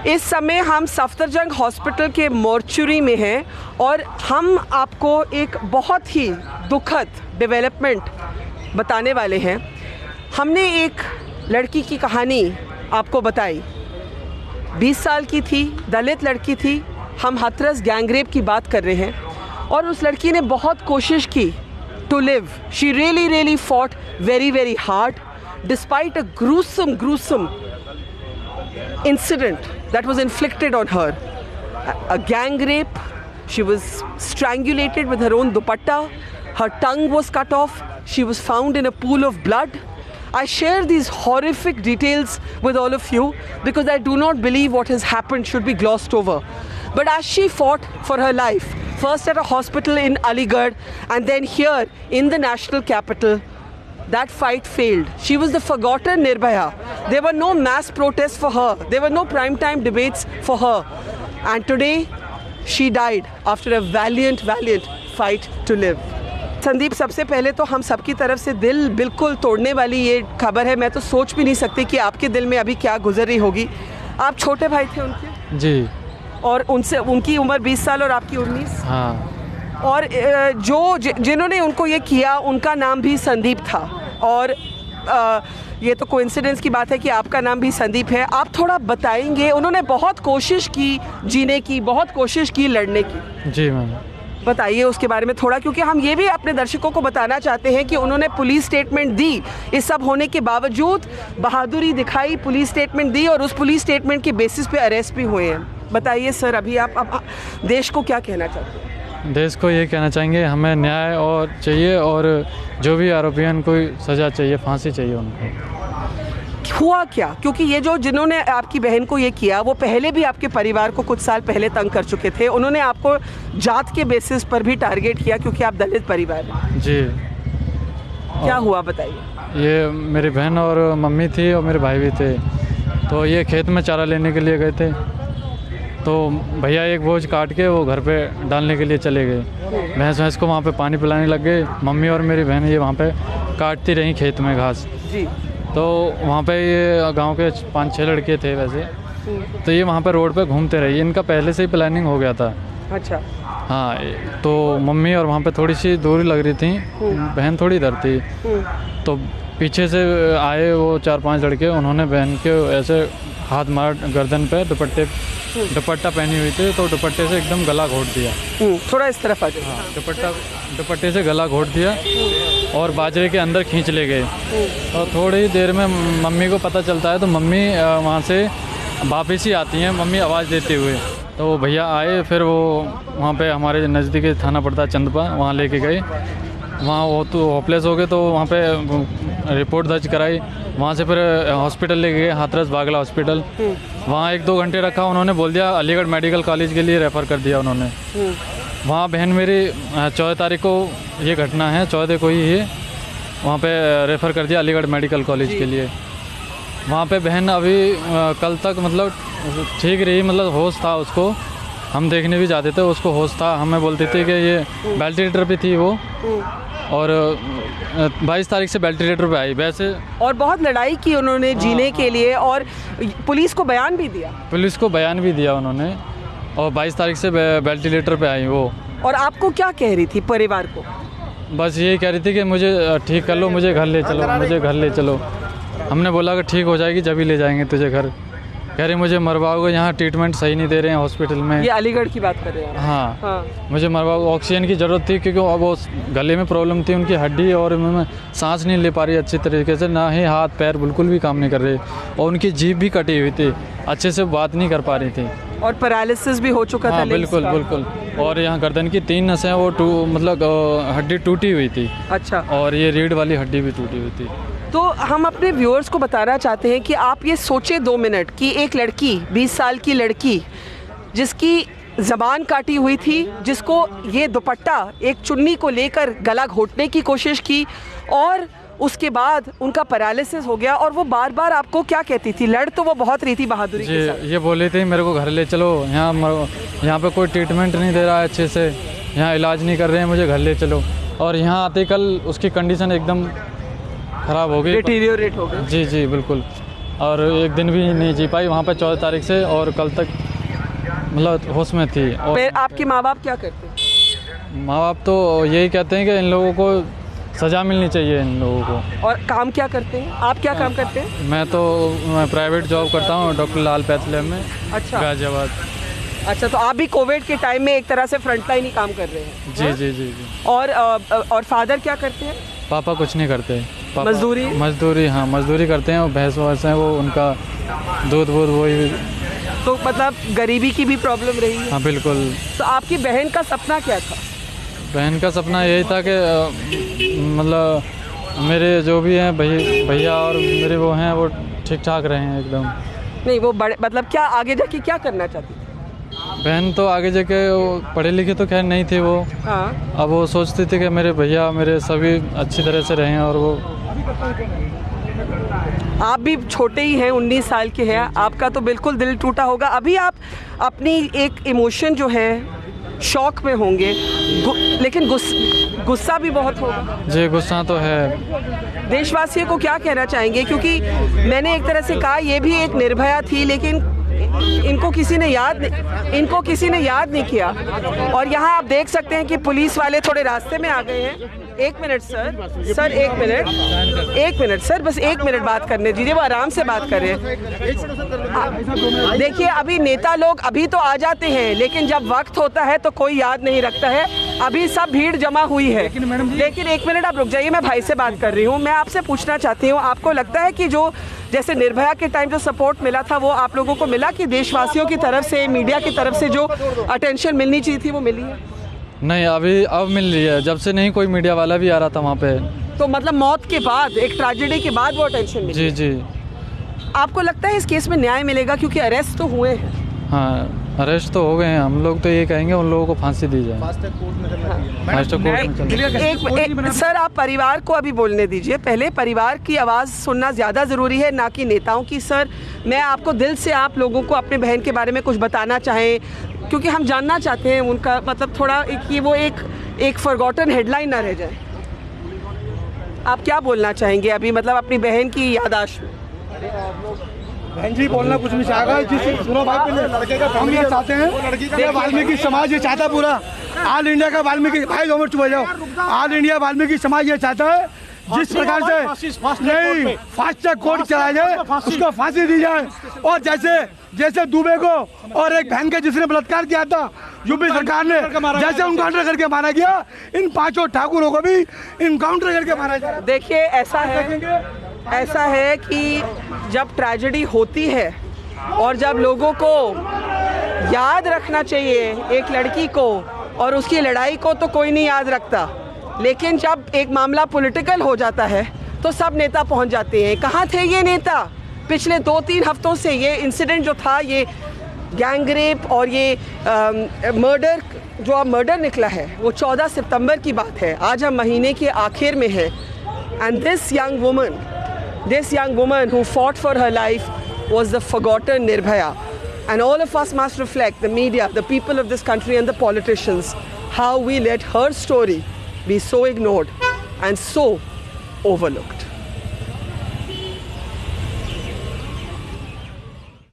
इस समय हम सफदरजंग हॉस्पिटल के मोर्चुरी में हैं और हम आपको एक बहुत ही दुखद डेवलपमेंट बताने वाले हैं। हमने एक लड़की की कहानी आपको बताई, 20 साल की थी, दलित लड़की थी। हम हाथरस गैंगरेप की बात कर रहे हैं और उस लड़की ने बहुत कोशिश की to live. She really fought very hard despite a gruesome incident that was inflicted on her. A gang rape. She was strangulated with her own dupatta. Her tongue was cut off. She was found in a pool of blood. I share these horrific details with all of you because I do not believe what has happened should be glossed over. But as she fought for her life, first at a hospital in Aligarh and then here in the national capital, that fight failed. She was the forgotten Nirbhaya. There were no mass protests for her. There were no primetime debates for her. And today, she died after a valiant fight to live. Sandeep, सबसे पहले तो हम सबकी तरफ से दिल बिल्कुल तोड़ने वाली ये खबर है। मैं तो सोच भी नहीं सकती कि आपके दिल में अभी क्या गुजर रही होगी। आप छोटे भाई थे उनके? जी। और उनकी उम्र 20 साल और आपकी 19? हाँ। और जिन्होंने उनको ये किया उनका नाम भी संदीप था और ये तो कोइंसिडेंस की बात है कि आपका नाम भी संदीप है। आप थोड़ा बताएंगे? उन्होंने बहुत कोशिश की जीने की, बहुत कोशिश की लड़ने की। जी मैम, बताइए उसके बारे में थोड़ा, क्योंकि हम ये भी अपने दर्शकों को बताना चाहते हैं कि उन्होंने पुलिस स्टेटमेंट दी। इस सब होने के बावजूद बहादुरी दिखाई, पुलिस स्टेटमेंट दी और उस पुलिस स्टेटमेंट के बेसिस पे अरेस्ट भी हुए हैं। बताइए सर, अभी आप देश को क्या कहना चाहते हैं? देश को ये कहना चाहेंगे, हमें न्याय और चाहिए और जो भी आरोपी हैं उनको सज़ा चाहिए, फांसी चाहिए उनको। हुआ क्या? क्योंकि ये जिन्होंने आपकी बहन को ये किया वो पहले भी आपके परिवार को कुछ साल पहले तंग कर चुके थे। उन्होंने आपको जात के बेसिस पर भी टारगेट किया क्योंकि आप दलित परिवार हैं। जी। क्या हुआ बताइए? ये मेरी बहन और मम्मी थी और मेरे भाई भी थे। तो ये खेत में चारा लेने के लिए गए थे, तो भैया एक बोझ काट के वो घर पे डालने के लिए चले गए। भैंस को वहाँ पे पानी पिलाने लग गए। मम्मी और मेरी बहन ये वहाँ पे काटती रहीं खेत में घास। जी। तो वहाँ पे ये गांव के 5-6 लड़के थे वैसे, तो ये वहाँ पे रोड पे घूमते रहे। इनका पहले से ही प्लानिंग हो गया था। अच्छा। हाँ, तो मम्मी और वहाँ पे थोड़ी सी दूरी लग रही थी, बहन थोड़ी इधर थी। तो पीछे से आए वो 4-5 लड़के, उन्होंने बहन के ऐसे हाथ मार गर्दन पे, दुपट्टा पहनी हुई थी, तो दुपट्टे से एकदम गला घोट दिया। थोड़ा इस तरफ आ जाए। हाँ, दुपट्टे से गला घोट दिया और बाजरे के अंदर खींच ले गए। और थोड़ी देर में मम्मी को पता चलता है, तो मम्मी वहाँ से वापस ही आती हैं, मम्मी आवाज़ देते हुए। तो वो भैया आए, फिर वो वहाँ पे हमारे नज़दीकी थाना पड़ता है चंदपा, वहाँ लेके गए। वहाँ वो तो होपलेस हो गए, तो वहाँ पे रिपोर्ट दर्ज कराई। वहाँ से फिर हॉस्पिटल ले गए, हाथरस बागला हॉस्पिटल। वहाँ 1-2 घंटे रखा, उन्होंने बोल दिया अलीगढ़ मेडिकल कॉलेज के लिए रेफ़र कर दिया उन्होंने। वहाँ बहन मेरी 14 तारीख को ये घटना है, 14 को ही ये वहाँ पे रेफ़र कर दिया अलीगढ़ मेडिकल कॉलेज के लिए। वहाँ पे बहन अभी कल तक मतलब ठीक रही, मतलब होश था उसको। हम देखने भी जाते थे, उसको होश था। हमें बोलती थी कि ये वेंटिलेटर पे थी वो, और 22 तारीख से वेंटिलेटर पे आई वैसे। और बहुत लड़ाई की उन्होंने जीने के लिए, और पुलिस को बयान भी दिया उन्होंने, और 22 तारीख से वेंटिलेटर पे आई वो। और आपको क्या कह रही थी परिवार को? बस यही कह रही थी कि मुझे ठीक कर लो, मुझे घर ले चलो। हमने बोला कि ठीक हो जाएगी जब ही ले जाएंगे तुझे घर। कह रहे मुझे मरवाओगे, यहाँ ट्रीटमेंट सही नहीं दे रहे हैं हॉस्पिटल में। ये अलीगढ़ की बात कर रहे हैं? हाँ। मुझे मरवाओ, ऑक्सीजन की ज़रूरत थी क्योंकि वो गले में प्रॉब्लम थी उनकी हड्डी, और मैं सांस नहीं ले पा रही अच्छी तरीके से, ना ही हाथ पैर बिल्कुल भी काम नहीं कर रहे, और उनकी जीभ भी कटी हुई थी, अच्छे से बात नहीं कर पा रही थी, और पैरालिसिस भी हो चुका था। बिल्कुल। और यहाँ गर्दन की 3 नसें वो मतलब हड्डी टूटी हुई थी। अच्छा। और ये रीढ़ वाली हड्डी भी टूटी हुई थी। तो हम अपने व्यूअर्स को बताना चाहते हैं कि आप ये सोचे 2 मिनट कि एक लड़की, 20 साल की लड़की, जिसकी ज़बान काटी हुई थी, जिसको ये दुपट्टा एक चुन्नी को लेकर गला घोटने की कोशिश की, और उसके बाद उनका पैरालिसिस हो गया, और वो बार बार आपको क्या कहती थी? लड़ तो वो बहुत रही थी बहादुरी के साथ। ये बोली थी मेरे को घर ले चलो, यहाँ पे कोई ट्रीटमेंट नहीं दे रहा है अच्छे से, यहाँ इलाज नहीं कर रहे हैं, मुझे घर ले चलो। और यहाँ आते कल उसकी कंडीशन एकदम ख़राब हो गई, डिटीरियोरेट हो गई। जी बिल्कुल। और एक दिन भी नहीं जी पाई वहाँ पे 14 तारीख से, और कल तक मतलब होश में थी। और फिर आपके माँ बाप क्या करते हैं? माँ बाप तो यही कहते हैं कि इन लोगों को सज़ा मिलनी चाहिए, इन लोगों को। और काम क्या करते हैं आप? क्या काम करते हैं? मैं प्राइवेट जॉब करता हूँ डॉक्टर लाल पैथ लैब में, अच्छा गाजियाबाद। अच्छा, तो आप भी कोविड के टाइम में एक तरह से फ्रंट लाइन ही काम कर रहे हैं? जी जी जी जी। और फादर क्या करते हैं? पापा कुछ नहीं करते। पापा मजदूरी? हाँ मजदूरी करते हैं, और भैंस वैंस हैं वो, उनका दूध वूध वही। तो मतलब गरीबी की भी प्रॉब्लम रही है? हाँ बिल्कुल। तो आपकी बहन का सपना क्या था? बहन का सपना यही था कि मतलब मेरे जो भी हैं भैया और मेरे वो हैं वो ठीक ठाक रहे हैं एकदम। नहीं, वो बड़े मतलब क्या आगे जाके क्या करना चाहती थी? बहन तो आगे जाके वो पढ़े लिखे तो खैर नहीं थे वो। हाँ। अब वो सोचती थी कि मेरे भैया मेरे सभी अच्छी तरह से रहें, और वो। आप भी छोटे ही हैं, 19 साल के हैं, आपका तो बिल्कुल दिल टूटा होगा। अभी आप अपनी एक इमोशन जो है शौक में होंगे, लेकिन गुस्सा भी बहुत होगा। जी गुस्सा तो है। देशवासियों को क्या कहना चाहेंगे? क्योंकि मैंने एक तरह से कहा ये भी एक निर्भया थी, लेकिन इनको किसी ने याद नहीं किया। और यहाँ आप देख सकते हैं कि पुलिस वाले थोड़े रास्ते में आ गए हैं। एक मिनट सर, एक मिनट सर, बस एक मिनट बात करने दीजिए, वो आराम से बात कर रहे हैं। देखिए, अभी नेता लोग अभी तो आ जाते हैं, लेकिन जब वक्त होता है तो कोई याद नहीं रखता है। अभी सब भीड़ जमा हुई है, लेकिन एक मिनट आप रुक जाइए, मैं भाई से बात कर रही हूँ। मैं आपसे पूछना चाहती हूँ, आपको लगता है कि जो जैसे निर्भया के टाइम जो सपोर्ट मिला था वो आप लोगों को मिला, कि देशवासियों की तरफ से, मीडिया की तरफ से जो अटेंशन मिलनी चाहिए थी वो मिली है? नहीं, अब मिल रही है, जब से नहीं कोई मीडिया वाला भी आ रहा था वहाँ पे। तो मतलब मौत के बाद, एक ट्रेजेडी के बाद वो अटेंशन मिली? जी जी। आपको लगता है इस केस में न्याय मिलेगा? क्योंकि अरेस्ट तो हुए हैं। हाँ अरेस्ट तो हो गए हैं, हम लोग तो ये कहेंगे उन लोगों को फांसी दी जाए। सर, आप परिवार को अभी बोलने दीजिए, पहले परिवार की आवाज़ सुनना ज़्यादा ज़रूरी है, ना कि नेताओं की। सर, मैं आपको दिल से आप लोगों को अपने बहन के बारे में कुछ बताना चाहें, क्योंकि हम जानना चाहते हैं उनका मतलब थोड़ा कि वो एक फॉरगॉटन हेडलाइन ना रह जाए। आप क्या बोलना चाहेंगे अभी मतलब अपनी बहन की याददाश्त में? बहन जी बोलना कुछ नहीं चाहेगा, जिस सुनो भाई, पहले लड़के का हम ये चाहते हैं, वाल्मीकि समाज ये चाहता है, पूरा ऑल इंडिया का वाल्मीकि भाई 2 मिनट चुप हो जाओ, ऑल इंडिया वाल्मीकि समाज ये चाहता है जिस प्रकार से नहीं फास्ट ट्रैक कोर्ट चलाया जाए, उसको फांसी दी जाए। और जैसे दुबे को और एक बहन के जिसने बलात्कार किया था यूपी सरकार ने, जैसे इनकाउंटर करके मारा गया, इन 5 ठाकुरों को भी इनकाउंटर करके मारा जाए। देखिए, ऐसा है कि जब ट्रेजेडी होती है और जब लोगों को याद रखना चाहिए एक लड़की को और उसकी लड़ाई को, तो कोई नहीं याद रखता। लेकिन जब एक मामला पॉलिटिकल हो जाता है तो सब नेता पहुंच जाते हैं। कहाँ थे ये नेता? पिछले 2-3 हफ्तों से ये इंसिडेंट जो था, ये गैंग रेप और ये मर्डर, जो अब मर्डर निकला है, वो 14 सितंबर की बात है। आज हम महीने के आखिर में है। And this young woman who fought for her life was the forgotten Nirbhaya. And all of us must reflect, the media, the people of this country and the politicians, how we let her story be so ignored and so overlooked.